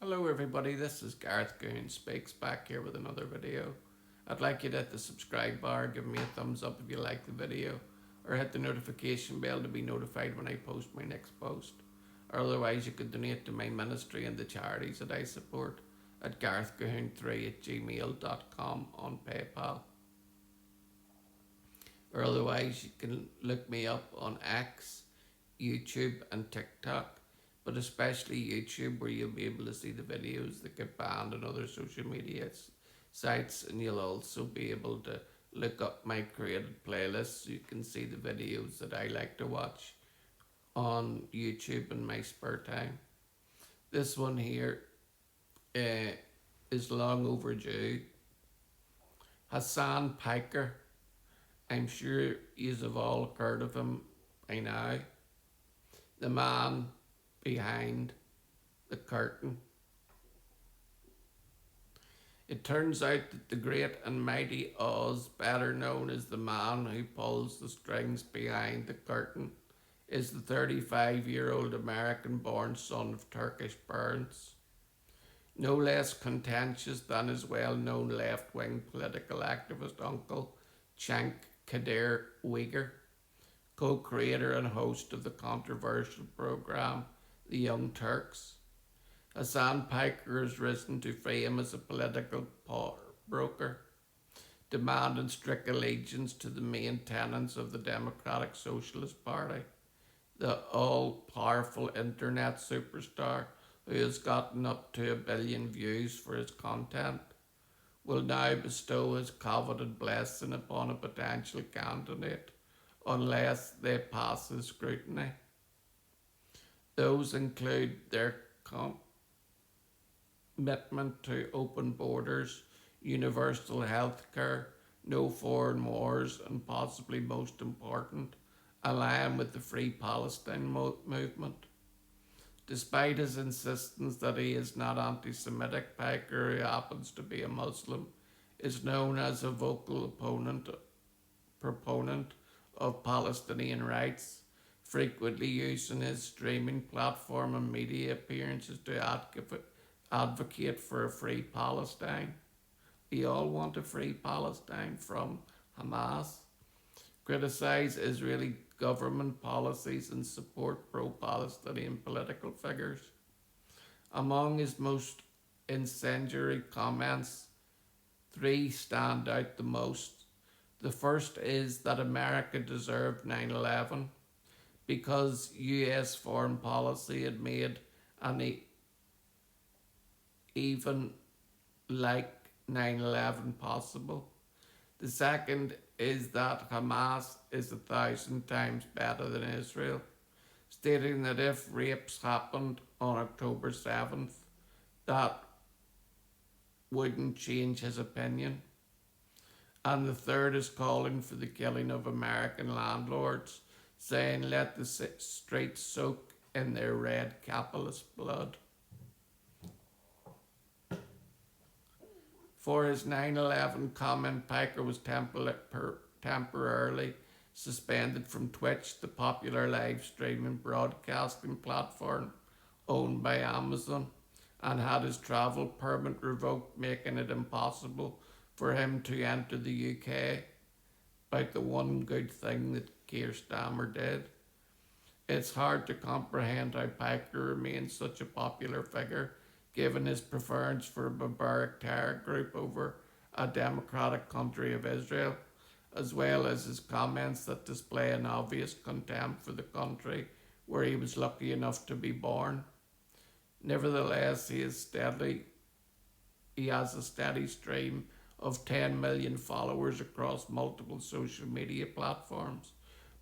Hello everybody, this is Gareth Goon Speaks back here with another video. I'd like you to hit the subscribe bar, give me a thumbs up if you like the video, or hit the notification bell to be notified when I post my next post. Or otherwise you could donate to my ministry and the charities that I support at garethcahoon3@gmail.com on PayPal. Or otherwise you can look me up on X, YouTube and TikTok, but especially YouTube, where you'll be able to see the videos that get banned on other social media sites, and you'll also be able to look up my created playlists so you can see the videos that I like to watch on YouTube in my spare time. This one here is long overdue. Hasan Piker. I'm sure you've all heard of him by now. The man behind the curtain. It turns out that the great and mighty Oz, better known as the man who pulls the strings behind the curtain, is the 35-year-old American-born son of Turkish parents. No less contentious than his well-known left-wing political activist uncle, Cenk Kadir Uygur, co-creator and host of the controversial programme The Young Turks. Hasan Piker has risen to fame as a political power broker, demanding strict allegiance to the main tenets of the Democratic Socialist Party. The all-powerful internet superstar, who has gotten up to 1 billion views for his content, will now bestow his coveted blessing upon a potential candidate unless they pass his scrutiny. Those include their commitment to open borders, universal health care, no foreign wars, and possibly most important, align with the Free Palestine movement. Despite his insistence that he is not anti-Semitic, Piker, who happens to be a Muslim, is known as a vocal proponent of Palestinian rights, frequently using his streaming platform and media appearances to advocate for a free Palestine. We all want a free Palestine from Hamas. Criticise Israeli government policies and support pro-Palestinian political figures. Among his most incendiary comments, 3 stand out the most. The first is that America deserved 9/11 because US foreign policy had made an even like 9/11 possible. The second is that Hamas is 1,000 times better than Israel, stating that if rapes happened on October 7th, that wouldn't change his opinion. And the third is calling for the killing of American landlords, saying let the streets soak in their red capitalist blood. For his 9/11 comment, Piker was temporarily suspended from Twitch, the popular live streaming broadcasting platform owned by Amazon, and had his travel permit revoked, making it impossible for him to enter the UK. About the one good thing that Keir Starmer did. It's hard to comprehend how Piker remains such a popular figure, given his preference for a barbaric terror group over a democratic country of Israel, as well as his comments that display an obvious contempt for the country where he was lucky enough to be born. Nevertheless, he has a steady stream of 10 million followers across multiple social media platforms,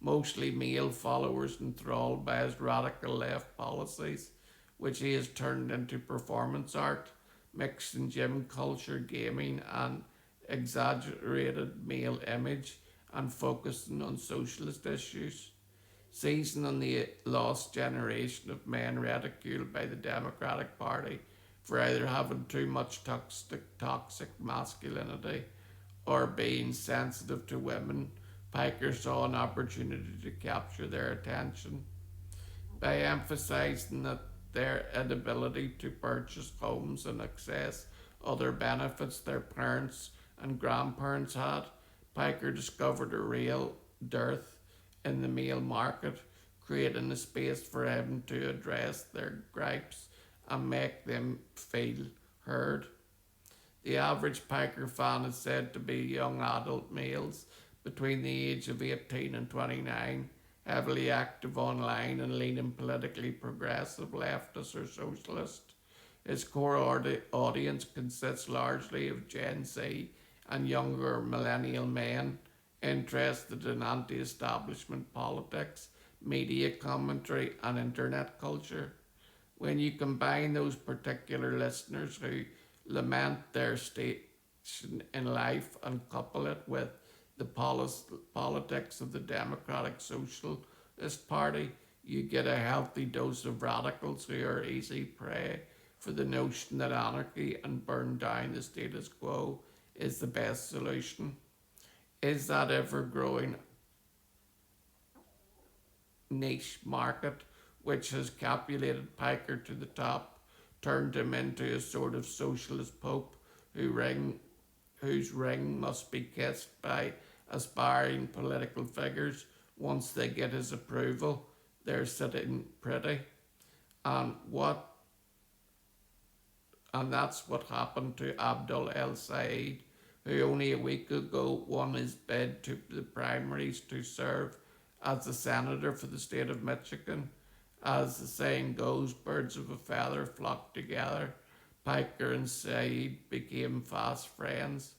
mostly male followers enthralled by his radical left policies, which he has turned into performance art, mixing gym culture, gaming, and exaggerated male image, and focusing on socialist issues. Seizing on the lost generation of men ridiculed by the Democratic Party for either having too much toxic masculinity or being sensitive to women, Piker saw an opportunity to capture their attention. By emphasising that their inability to purchase homes and access other benefits their parents and grandparents had, Piker discovered a real dearth in the male market, creating a space for him to address their gripes and make them feel heard. The average Piker fan is said to be young adult males between the age of 18 and 29, heavily active online and leaning politically progressive, leftist or socialist. His core audience consists largely of Gen Z and younger millennial men interested in anti establishment politics, media commentary, and internet culture. When you combine those particular listeners who lament their station in life and couple it with the politics of the Democratic Socialist Party, you get a healthy dose of radicals who are easy prey for the notion that anarchy and burn down the status quo is the best solution. Is that ever growing niche market, which has capulated Piker to the top, turned him into a sort of socialist pope whose ring must be kissed by aspiring political figures once they get his approval? They're sitting pretty. And what and that's what happened to Abdul El Said, who only a week ago won his bid to the primaries to serve as the senator for the state of Michigan. As the saying goes, birds of a feather flock together. Piker and Said became fast friends,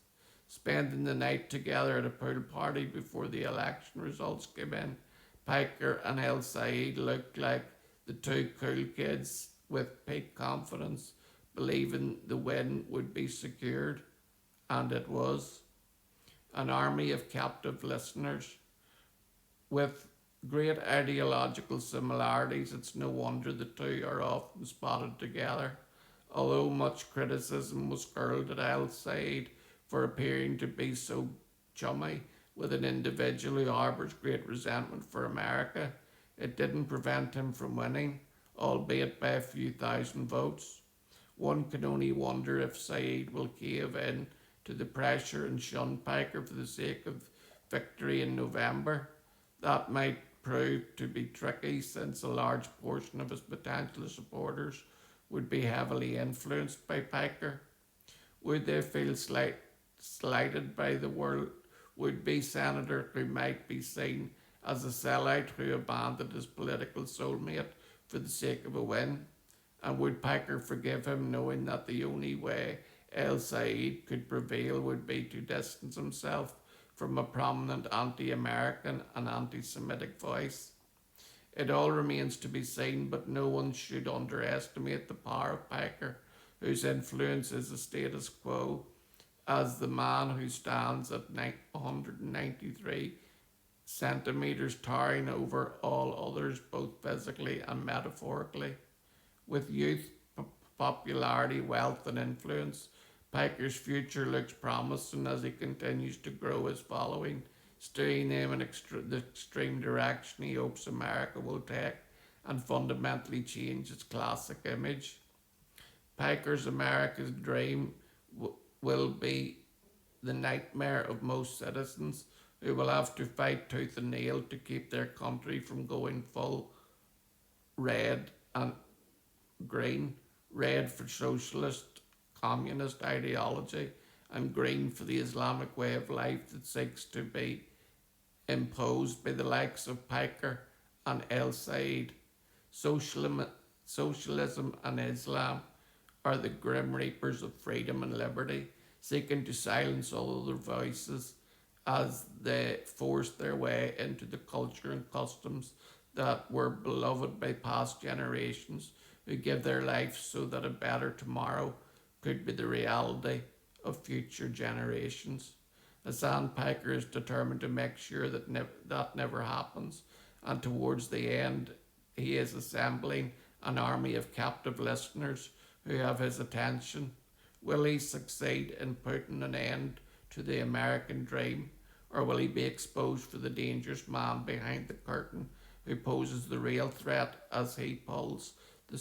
spending the night together at a pool party before the election results came in. Piker and El Said looked like the two cool kids with peak confidence, believing the win would be secured, and it was. An army of captive listeners. With great ideological similarities, it's no wonder the two are often spotted together. Although much criticism was hurled at Al Said for appearing to be so chummy with an individual who harbours great resentment for America, it didn't prevent him from winning, albeit by a few thousand votes. One can only wonder if Said will cave in to the pressure and shun Piker for the sake of victory in November. That might prove to be tricky since a large portion of his potential supporters would be heavily influenced by Piker. Would they feel slighted by the world would-be senator who might be seen as a sellout who abandoned his political soulmate for the sake of a win? And would Piker forgive him, knowing that the only way El Said could prevail would be to distance himself from a prominent anti-American and anti-Semitic voice? It all remains to be seen, but no one should underestimate the power of Piker, whose influence is the status quo, as the man who stands at 193 centimetres, towering over all others, both physically and metaphorically. With youth, popularity, wealth, and influence, Piker's future looks promising as he continues to grow his following, steering them in the extreme direction he hopes America will take and fundamentally change its classic image. Piker's America's dream will be the nightmare of most citizens who will have to fight tooth and nail to keep their country from going full red and green. Red for socialist, communist ideology, and green for the Islamic way of life that seeks to be imposed by the likes of Piker and El Said. Socialism and Islam are the grim reapers of freedom and liberty, seeking to silence all other voices as they force their way into the culture and customs that were beloved by past generations who give their lives so that a better tomorrow could be the reality of future generations. Hasan Piker is determined to make sure that that never happens, and towards the end, he is assembling an army of captive listeners who have his attention. Will he succeed in putting an end to the American dream, or will he be exposed for the dangerous man behind the curtain who poses the real threat as he pulls the